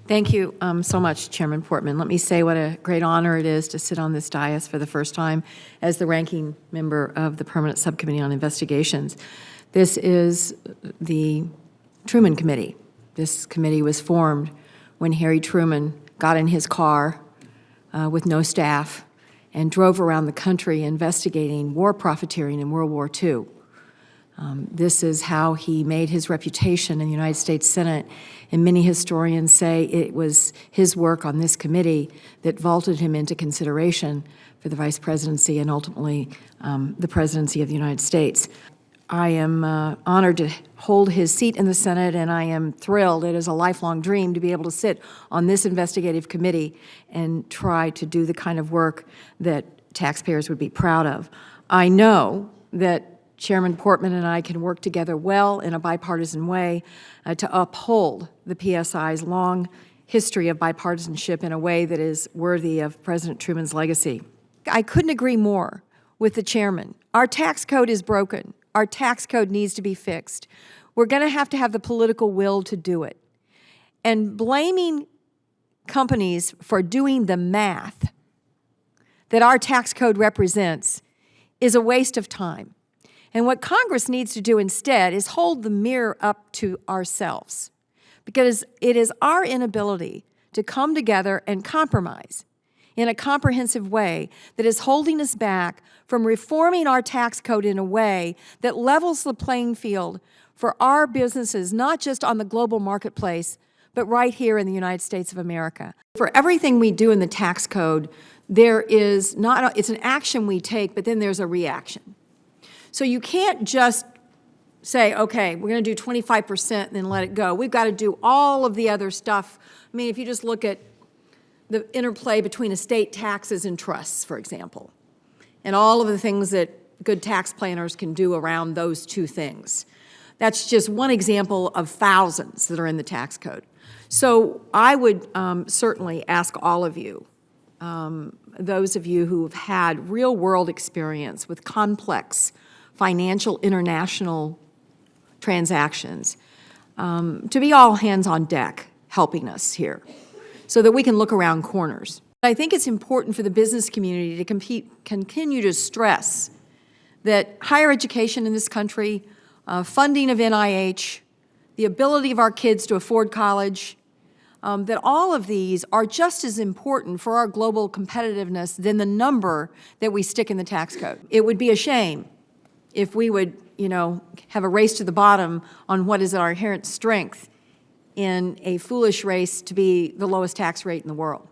Thank you so much, Chairman Portman. Let me say what a great honor it is to sit on this dais for the first time as the ranking member of the Permanent Subcommittee on Investigations. This is the Truman Committee. This committee was formed when Harry Truman got in his car with no staff and drove around the country investigating war profiteering in World War II. This is how he made his reputation in the United States Senate, and many historians say it was his work on this committee that vaulted him into consideration for the vice presidency and ultimately the presidency of the United States. I am honored to hold his seat in the Senate, and I am thrilled. It is a lifelong dream to be able to sit on this investigative committee and try to do the kind of work that taxpayers would be proud of. I know that Chairman Portman and I can work together well in a bipartisan way to uphold the PSI's long history of bipartisanship in a way that is worthy of President Truman's legacy. I couldn't agree more with the chairman. Our tax code is broken. Our tax code needs to be fixed. We're going to have the political will to do it. And blaming companies for doing the math that our tax code represents is a waste of time. And what Congress needs to do instead is hold the mirror up to ourselves, because it is our inability to come together and compromise in a comprehensive way that is holding us back from reforming our tax code in a way that levels the playing field for our businesses, not just on the global marketplace, but right here in the United States of America. For everything we do in the tax code, it's an action we take, but then there's a reaction. So you can't just say, okay, we're going to do 25% and then let it go. We've got to do all of the other stuff. I mean, if you just look at the interplay between estate taxes and trusts, for example, and all of the things that good tax planners can do around those two things. That's just one example of thousands that are in the tax code. So I would certainly ask all of you, those of you who have had real-world experience with complex financial international transactions, to be all hands on deck helping us here so that we can look around corners. I think it's important for the business community to continue to stress that higher education in this country, funding of NIH, the ability of our kids to afford college, that all of these are just as important for our global competitiveness than the number that we stick in the tax code. It would be a shame if we would, have a race to the bottom on what is our inherent strength in a foolish race to be the lowest tax rate in the world.